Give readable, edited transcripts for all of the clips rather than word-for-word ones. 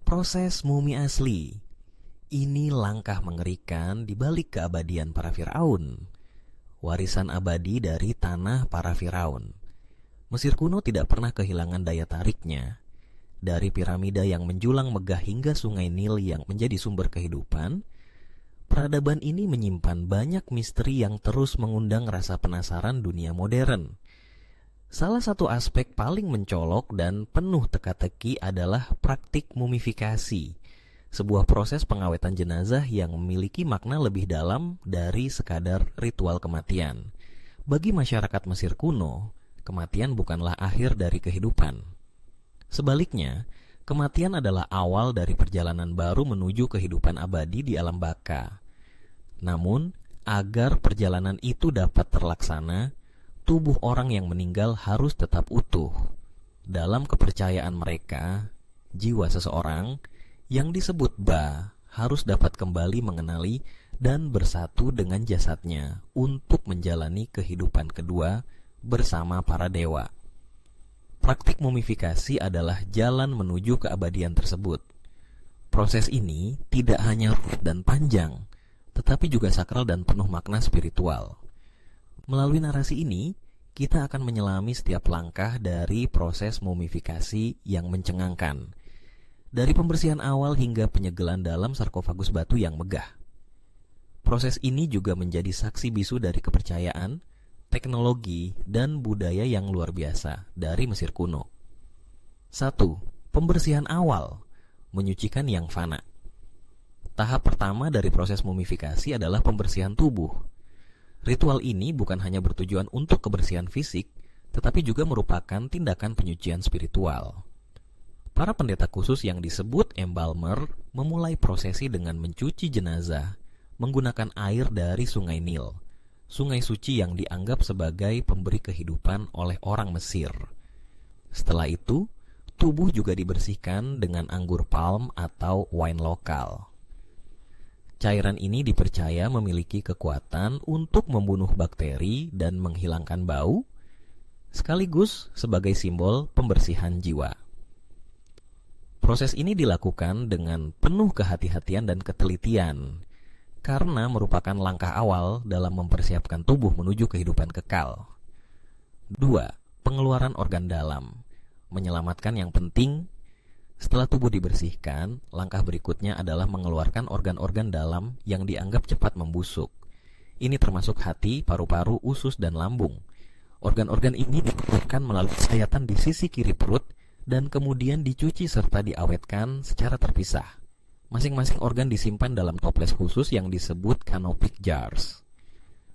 Proses mumi asli. Ini langkah mengerikan di balik keabadian para Firaun. Warisan abadi dari tanah para Firaun. Mesir kuno tidak pernah kehilangan daya tariknya. Dari piramida yang menjulang megah hingga sungai Nil yang menjadi sumber kehidupan, peradaban ini menyimpan banyak misteri yang terus mengundang rasa penasaran dunia modern. Salah satu aspek paling mencolok dan penuh teka-teki adalah praktik mumifikasi, sebuah proses pengawetan jenazah yang memiliki makna lebih dalam dari sekadar ritual kematian. Bagi masyarakat Mesir kuno, kematian bukanlah akhir dari kehidupan. Sebaliknya, kematian adalah awal dari perjalanan baru menuju kehidupan abadi di alam baka. Namun, agar perjalanan itu dapat terlaksana, tubuh orang yang meninggal harus tetap utuh. Dalam kepercayaan mereka, jiwa seseorang yang disebut Ba harus dapat kembali mengenali dan bersatu dengan jasadnya untuk menjalani kehidupan kedua bersama para dewa. Praktik mumifikasi adalah jalan menuju keabadian tersebut. Proses ini tidak hanya rumit dan panjang, tetapi juga sakral dan penuh makna spiritual. Melalui narasi ini, kita akan menyelami setiap langkah dari proses mumifikasi yang mencengangkan. Dari pembersihan awal hingga penyegelan dalam sarkofagus batu yang megah. Proses ini juga menjadi saksi bisu dari kepercayaan, teknologi, dan budaya yang luar biasa dari Mesir kuno. 1. Pembersihan awal, menyucikan yang fana. Tahap pertama dari proses mumifikasi adalah pembersihan tubuh. Ritual ini bukan hanya bertujuan untuk kebersihan fisik, tetapi juga merupakan tindakan penyucian spiritual. Para pendeta khusus yang disebut embalmer memulai prosesi dengan mencuci jenazah menggunakan air dari sungai Nil, sungai suci yang dianggap sebagai pemberi kehidupan oleh orang Mesir. Setelah itu, tubuh juga dibersihkan dengan anggur palm atau wine lokal. Cairan ini dipercaya memiliki kekuatan untuk membunuh bakteri dan menghilangkan bau, sekaligus sebagai simbol pembersihan jiwa. Proses ini dilakukan dengan penuh kehati-hatian dan ketelitian, karena merupakan langkah awal dalam mempersiapkan tubuh menuju kehidupan kekal. 2. Pengeluaran organ dalam, menyelamatkan yang penting. Setelah tubuh dibersihkan, langkah berikutnya adalah mengeluarkan organ-organ dalam yang dianggap cepat membusuk. Ini termasuk hati, paru-paru, usus, dan lambung. Organ-organ ini dikeluarkan melalui sayatan di sisi kiri perut dan kemudian dicuci serta diawetkan secara terpisah. Masing-masing organ disimpan dalam toples khusus yang disebut canopic jars.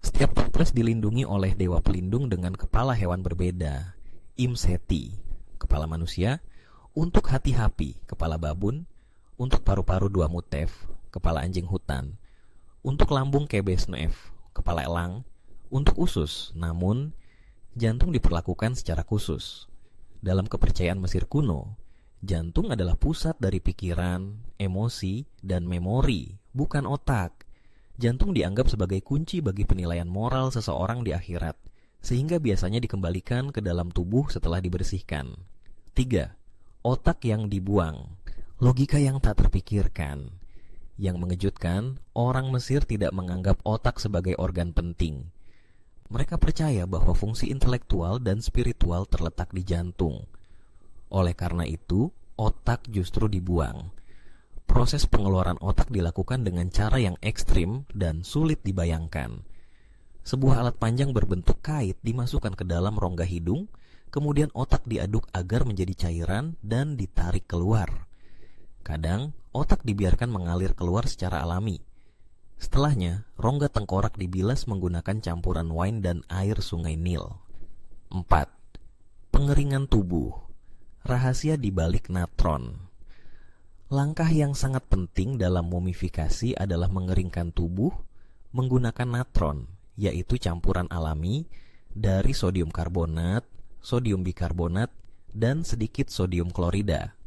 Setiap toples dilindungi oleh dewa pelindung dengan kepala hewan berbeda. Imseti, kepala manusia. Untuk hati Hapi, kepala babun. Untuk paru-paru dua Mutef, kepala anjing hutan. Untuk lambung Kebesnef, kepala elang. Untuk usus, namun jantung diperlakukan secara khusus. Dalam kepercayaan Mesir kuno, jantung adalah pusat dari pikiran, emosi, dan memori, bukan otak. Jantung dianggap sebagai kunci bagi penilaian moral seseorang di akhirat, sehingga biasanya dikembalikan ke dalam tubuh setelah dibersihkan. 3. Otak yang dibuang, logika yang tak terpikirkan. Yang mengejutkan, orang Mesir tidak menganggap otak sebagai organ penting. Mereka percaya bahwa fungsi intelektual dan spiritual terletak di jantung. Oleh karena itu, otak justru dibuang. Proses pengeluaran otak dilakukan dengan cara yang ekstrim dan sulit dibayangkan. Sebuah alat panjang berbentuk kait dimasukkan ke dalam rongga hidung, kemudian otak diaduk agar menjadi cairan dan ditarik keluar. Kadang, otak dibiarkan mengalir keluar secara alami. Setelahnya, rongga tengkorak dibilas menggunakan campuran wine dan air sungai Nil. 4. Pengeringan tubuh. Rahasia di balik natron. Langkah yang sangat penting dalam mumifikasi adalah mengeringkan tubuh menggunakan natron, yaitu campuran alami dari sodium karbonat, sodium bikarbonat, dan sedikit sodium klorida.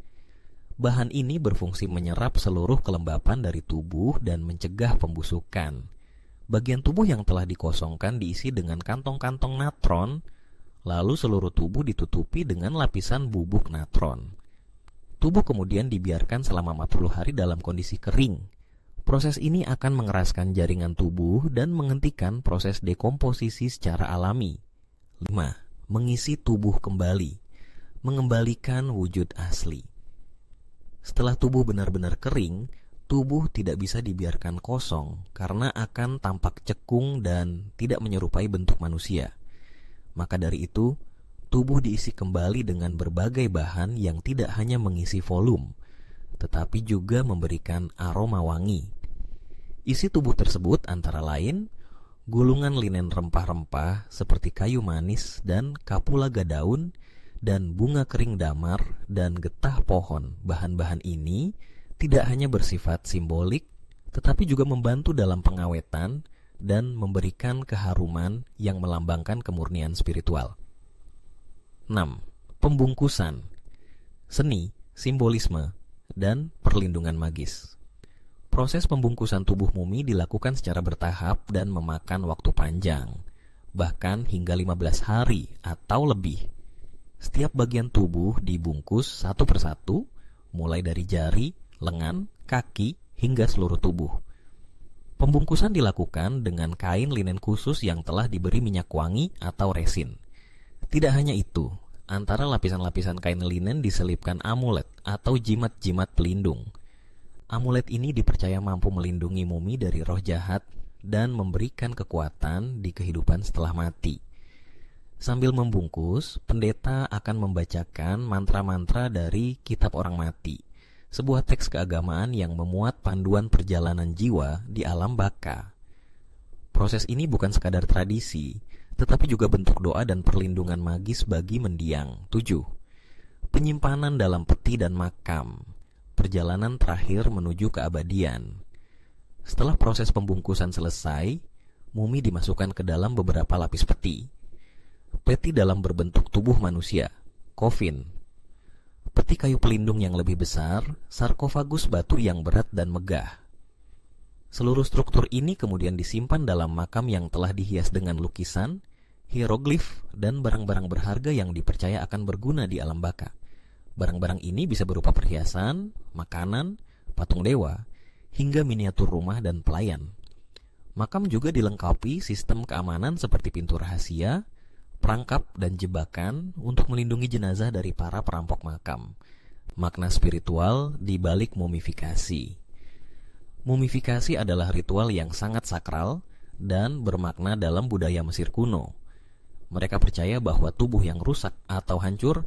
Bahan ini berfungsi menyerap seluruh kelembapan dari tubuh dan mencegah pembusukan. Bagian tubuh yang telah dikosongkan diisi dengan kantong-kantong natron, lalu seluruh tubuh ditutupi dengan lapisan bubuk natron. Tubuh kemudian dibiarkan selama 40 hari dalam kondisi kering. Proses ini akan mengeraskan jaringan tubuh dan menghentikan proses dekomposisi secara alami. 5. Mengisi tubuh kembali. Mengembalikan wujud asli. Setelah tubuh benar-benar kering, tubuh tidak bisa dibiarkan kosong karena akan tampak cekung dan tidak menyerupai bentuk manusia. Maka dari itu, tubuh diisi kembali dengan berbagai bahan yang tidak hanya mengisi volume, tetapi juga memberikan aroma wangi. Isi tubuh tersebut antara lain gulungan linen rempah-rempah seperti kayu manis dan kapulaga daun dan bunga kering damar dan getah pohon. Bahan-bahan ini tidak hanya bersifat simbolik, tetapi juga membantu dalam pengawetan dan memberikan keharuman yang melambangkan kemurnian spiritual. 6. Pembungkusan, seni, simbolisme, dan perlindungan magis. Proses pembungkusan tubuh mumi dilakukan secara bertahap dan memakan waktu panjang, bahkan hingga 15 hari atau lebih. Setiap bagian tubuh dibungkus satu persatu, mulai dari jari, lengan, kaki, hingga seluruh tubuh. Pembungkusan dilakukan dengan kain linen khusus yang telah diberi minyak wangi atau resin. Tidak hanya itu, antara lapisan-lapisan kain linen diselipkan amulet atau jimat-jimat pelindung. Amulet ini dipercaya mampu melindungi mumi dari roh jahat dan memberikan kekuatan di kehidupan setelah mati. Sambil membungkus, pendeta akan membacakan mantra-mantra dari Kitab Orang Mati, sebuah teks keagamaan yang memuat panduan perjalanan jiwa di alam baka. Proses ini bukan sekadar tradisi, tetapi juga bentuk doa dan perlindungan magis bagi mendiang. 7. Penyimpanan dalam peti dan makam. Perjalanan terakhir menuju keabadian. Setelah proses pembungkusan selesai, mumi dimasukkan ke dalam beberapa lapis peti. Peti dalam berbentuk tubuh manusia, coffin. Peti kayu pelindung yang lebih besar, sarkofagus batu yang berat dan megah. Seluruh struktur ini kemudian disimpan dalam makam yang telah dihias dengan lukisan, hieroglif, dan barang-barang berharga yang dipercaya akan berguna di alam baka. Barang-barang ini bisa berupa perhiasan, makanan, patung dewa, hingga miniatur rumah dan pelayan. Makam juga dilengkapi sistem keamanan seperti pintu rahasia, perangkap dan jebakan untuk melindungi jenazah dari para perampok makam. Makna spiritual di balik mumifikasi. Mumifikasi adalah ritual yang sangat sakral dan bermakna dalam budaya Mesir kuno. Mereka percaya bahwa tubuh yang rusak atau hancur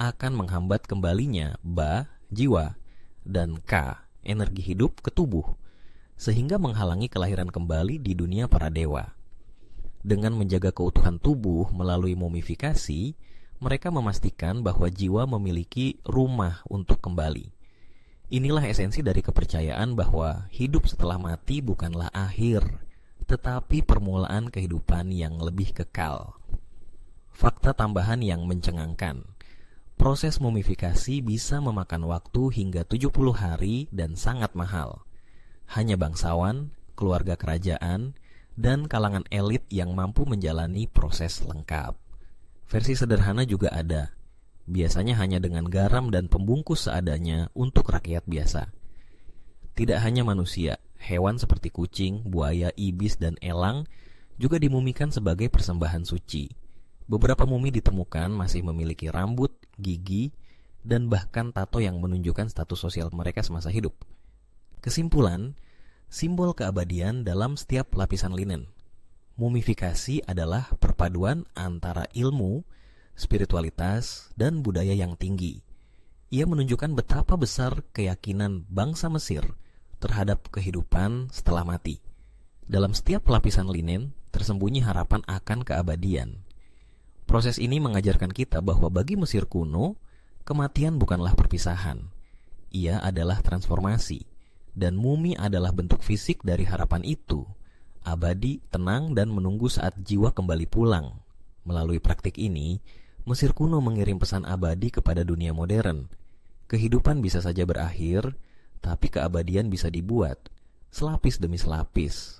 akan menghambat kembalinya ba, jiwa, dan ka, energi hidup ke tubuh, sehingga menghalangi kelahiran kembali di dunia para dewa. Dengan menjaga keutuhan tubuh melalui mumifikasi, mereka memastikan bahwa jiwa memiliki rumah untuk kembali. Inilah esensi dari kepercayaan bahwa hidup setelah mati bukanlah akhir, tetapi permulaan kehidupan yang lebih kekal. Fakta tambahan yang mencengangkan. Proses mumifikasi bisa memakan waktu hingga 70 hari dan sangat mahal. Hanya bangsawan, keluarga kerajaan, dan kalangan elit yang mampu menjalani proses lengkap. Versi sederhana juga ada. Biasanya hanya dengan garam dan pembungkus seadanya untuk rakyat biasa. Tidak hanya manusia, hewan seperti kucing, buaya, ibis, dan elang juga dimumikan sebagai persembahan suci. Beberapa mumi ditemukan masih memiliki rambut, gigi, dan bahkan tato yang menunjukkan status sosial mereka semasa hidup. Kesimpulan, simbol keabadian dalam setiap lapisan linen. Mumifikasi adalah perpaduan antara ilmu, spiritualitas, dan budaya yang tinggi. Ia menunjukkan betapa besar keyakinan bangsa Mesir terhadap kehidupan setelah mati. Dalam setiap lapisan linen tersembunyi harapan akan keabadian. Proses ini mengajarkan kita bahwa bagi Mesir kuno, kematian bukanlah perpisahan. Ia adalah transformasi, dan mumi adalah bentuk fisik dari harapan itu, abadi, tenang, dan menunggu saat jiwa kembali pulang. Melalui praktik ini, Mesir kuno mengirim pesan abadi kepada dunia modern. Kehidupan bisa saja berakhir, tapi keabadian bisa dibuat, selapis demi selapis,